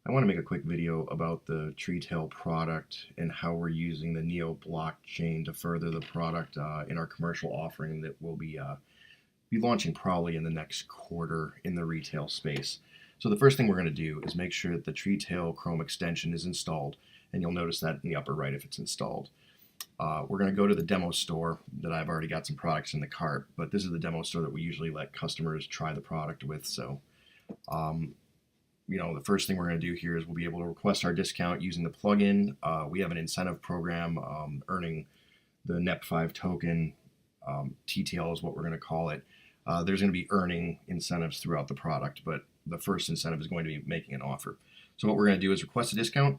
I want to make a quick video about the Treatail product and how we're using the Neo blockchain to further the product in our commercial offering that we'll be launching probably in the next quarter in the retail space. So the first thing we're going to do is make sure that the Treatail Chrome extension is installed, and you'll notice that in the upper right if it's installed. We're going to go to the demo store that I've already got some products in the cart, but this is the demo store that we usually let customers try the product with. So the first thing we're going to do here is we'll be able to request our discount using the plugin. We have an incentive program earning the NEP5 token. Treatail is what we're going to call it. There's going to be earning incentives throughout the product, but the first incentive is going to be making an offer. So what we're going to do is request a discount.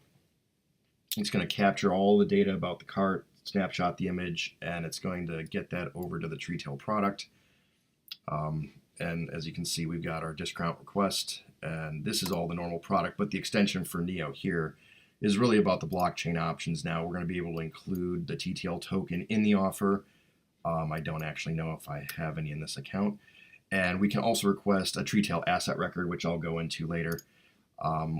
It's going to capture all the data about the cart, snapshot the image, and it's going to get that over to the Treatail product. And as you can see, we've got our discount request, and this is all the normal product, but the extension for Neo here is really about the blockchain options. Now we're going to be able to include the Treatail token in the offer. I don't actually know if I have any in this account. And we can also request a Treatail asset record, which I'll go into later.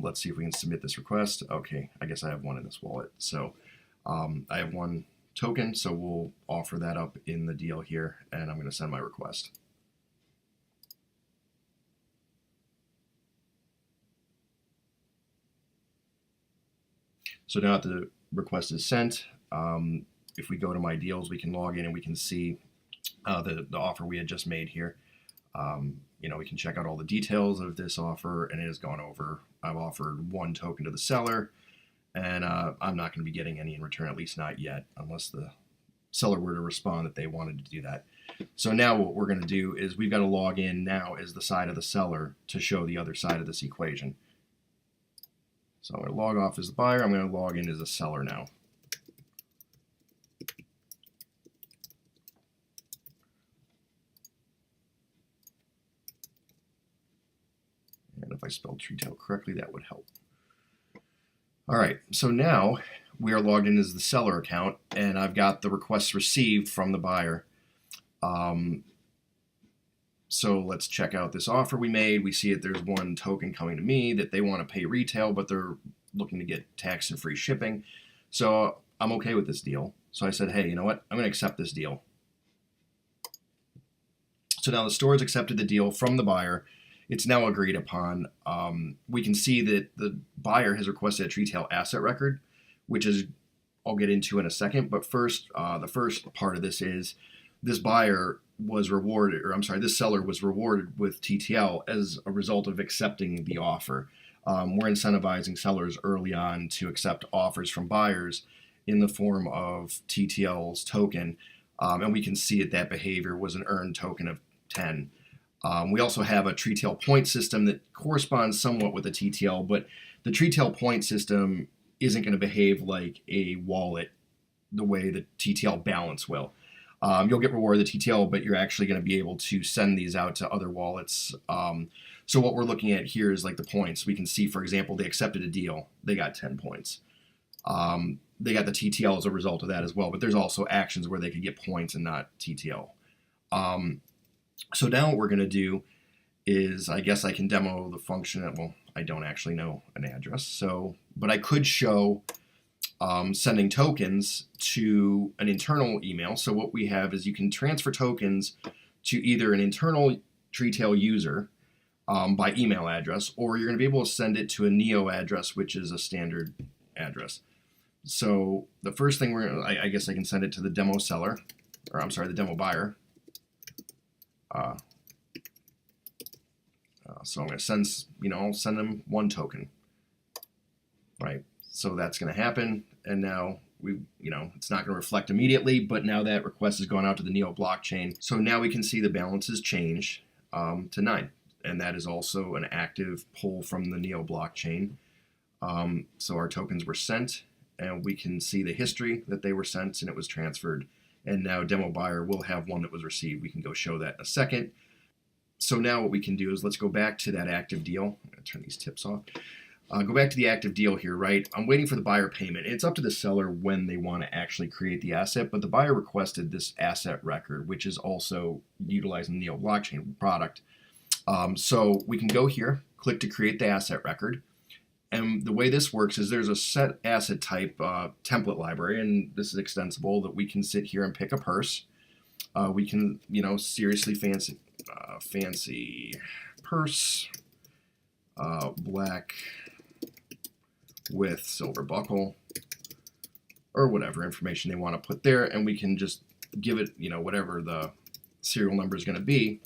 Let's see if we can submit this request. Okay, I guess I have one in this wallet. So I have one token, so we'll offer that up in the deal here, and I'm going to send my request. So now that the request is sent, if we go to my deals, we can log in and we can see the offer we had just made here. We can check out all the details of this offer, and it has gone over. I've offered one token to the seller, and I'm not going to be getting any in return, at least not yet, unless the seller were to respond that they wanted to do that. So now what we're going to do is we've got to log in now as the side of the seller to show the other side of this equation. So I'm going to log off as the buyer. I'm going to log in as a seller now. And if I spelled Treatail correctly, that would help. All right, so now we are logged in as the seller account, and I've got the requests received from the buyer. So let's check out this offer we made. We see that there's one token coming to me that they want to pay retail, but they're looking to get tax and free shipping. So I'm okay with this deal. So I said, hey, you know what? I'm going to accept this deal. So now the store has accepted the deal from the buyer. It's now agreed upon. We can see that the buyer has requested a Treatail asset record, which is I'll get into in a second. But first, the first part of this is this buyer was rewarded, or I'm sorry, this seller was rewarded with Treatail as a result of accepting the offer. We're incentivizing sellers early on to accept offers from buyers in the form of Treatail's token, and we can see that behavior was an earned token of 10. We also have a Treatail point system that corresponds somewhat with a Treatail, but the Treatail point system isn't going to behave like a wallet the way the Treatail balance will. You'll get rewarded the Treatail, but you're actually going to be able to send these out to other wallets. So what we're looking at here is like the points. We can see, for example, they accepted a deal. They got 10 points. They got the Treatail as a result of that as well, but there's also actions where they could get points and not Treatail. So now what we're going to do is, I guess I can demo the function. Well, I don't actually know an address, but I could show sending tokens to an internal email. So what we have is you can transfer tokens to either an internal Treatail user by email address, or you're going to be able to send it to a Neo address, which is a standard address. So the first thing I guess I can send it to the demo seller, or I'm sorry, the demo buyer. So I'm going to send them one token, right? So that's going to happen, and now it's not going to reflect immediately, but now that request has gone out to the Neo blockchain. So now we can see the balances change to 9, and that is also an active pull from the Neo blockchain. So our tokens were sent, and we can see the history that they were sent, and it was transferred. And now demo buyer will have one that was received. We can go show that in a second. So now what we can do is let's go back to that active deal. I'm going to turn these tips off. Go back to the active deal here, right? I'm waiting for the buyer payment. It's up to the seller when they want to actually create the asset, but the buyer requested this asset record, which is also utilizing the Neo blockchain product. So we can go here, click to create the asset record, And the way this works is there's a set asset type template library, and this is extensible, that we can sit here and pick a purse. We can, seriously fancy purse, black with silver buckle, or whatever information they want to put there, and we can just give it, whatever the serial number is going to be.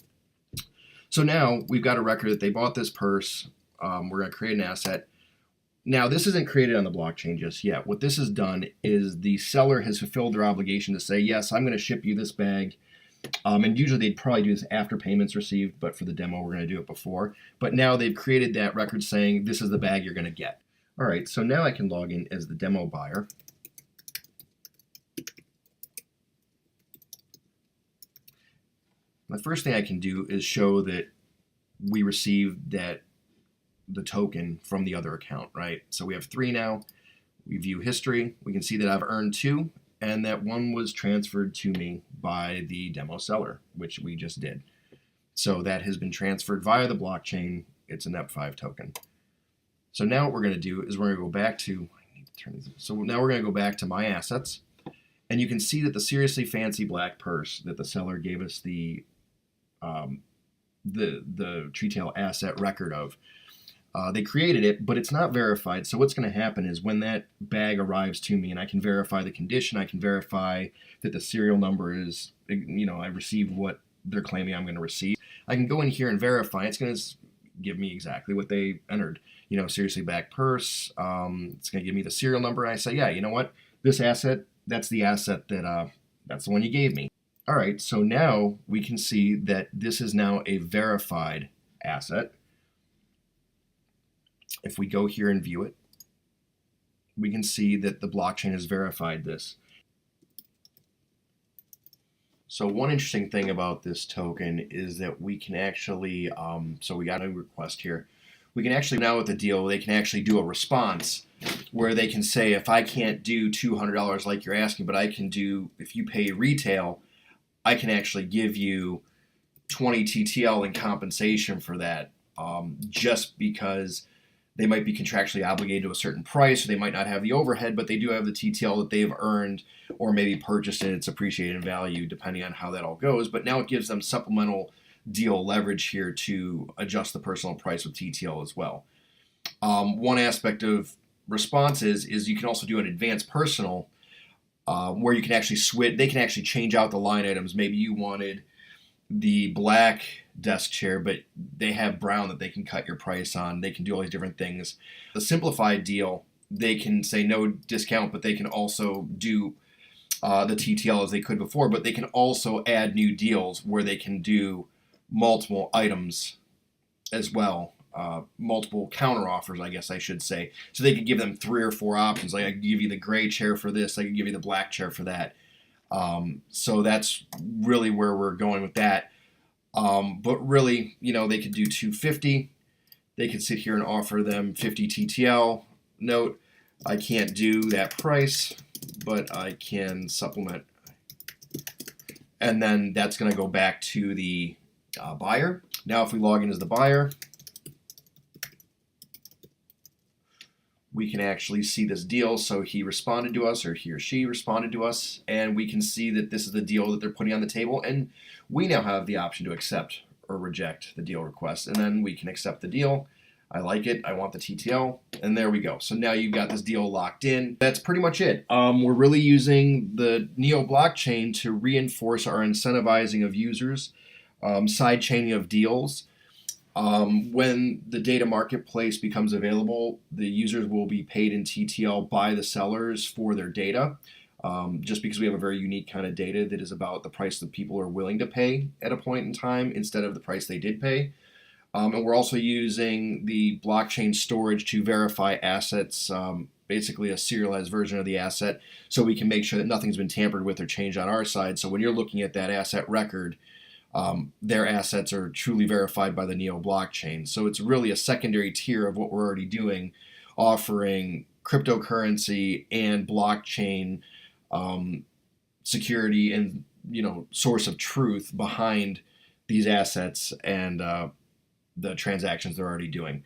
So now we've got a record that they bought this purse. We're going to create an asset. Now, this isn't created on the blockchain just yet. What this has done is the seller has fulfilled their obligation to say, yes, I'm going to ship you this bag. And usually they'd probably do this after payments received, but for the demo, we're going to do it before. But now they've created that record saying, this is the bag you're going to get. All right, so now I can log in as the demo buyer. The first thing I can do is show that we received the token from the other account, right? So we have 3 now. We view history. We can see that I've earned 2, and that 1 was transferred to me by the demo seller, which we just did. So that has been transferred via the blockchain. It's a NEP5 token. So now what we're going to do is we're going to go back to, so now we're going to go back to my assets, and you can see that the seriously fancy black purse that the seller gave us the Treatail asset record of, they created it, but it's not verified. So what's going to happen is when that bag arrives to me and I can verify the condition, I can verify that the serial number is, I received what they're claiming I'm going to receive. I can go in here and verify. It's going to give me exactly what they entered. Seriously black purse. It's going to give me the serial number. And I say, yeah, you know what? This asset, that's the asset that's the one you gave me. All right, so now we can see that this is now a verified asset. If we go here and view it, we can see that the blockchain has verified this. So one interesting thing about this token is that we can actually, so we got a request here. We can actually, now with the deal, they can actually do a response where they can say, if I can't do $200 like you're asking, but I can do, if you pay retail, I can actually give you 20 TTL in compensation for that, just because they might be contractually obligated to a certain price, or they might not have the overhead, but they do have the TTL that they've earned or maybe purchased and it's appreciated in value, depending on how that all goes. But now it gives them supplemental deal leverage here to adjust the personal price with TTL as well. One aspect of responses is you can also do an advanced personal, where you can actually switch. They can actually change out the line items. Maybe you wanted the black desk chair, but they have brown that they can cut your price on. They can do all these different things. The simplified deal, they can say no discount, but they can also do the TTL as they could before, but they can also add new deals where they can do multiple items as well. Multiple counter offers, I guess I should say. So they could give them 3 or 4 options. Like I could give you the gray chair for this, I could give you the black chair for that. So that's really where we're going with that. But really, they could do 250. They could sit here and offer them 50 TTL. Note, I can't do that price, but I can supplement. And then that's going to go back to the buyer. Now if we log in as the buyer, we can actually see this deal. So he responded to us, or he or she responded to us, and we can see that this is the deal that they're putting on the table, and we now have the option to accept or reject the deal request, and then we can accept the deal. I like it, I want the TTL, and there we go. So now you've got this deal locked in. That's pretty much it. We're really using the Neo blockchain to reinforce our incentivizing of users, side chaining of deals. When the data marketplace becomes available, the users will be paid in TTL by the sellers for their data, just because we have a very unique kind of data that is about the price that people are willing to pay at a point in time instead of the price they did pay. And we're also using the blockchain storage to verify assets, basically a serialized version of the asset, so we can make sure that nothing's been tampered with or changed on our side. So when you're looking at that asset record, their assets are truly verified by the Neo blockchain. So it's really a secondary tier of what we're already doing, offering cryptocurrency and blockchain security and source of truth behind these assets and the transactions they're already doing.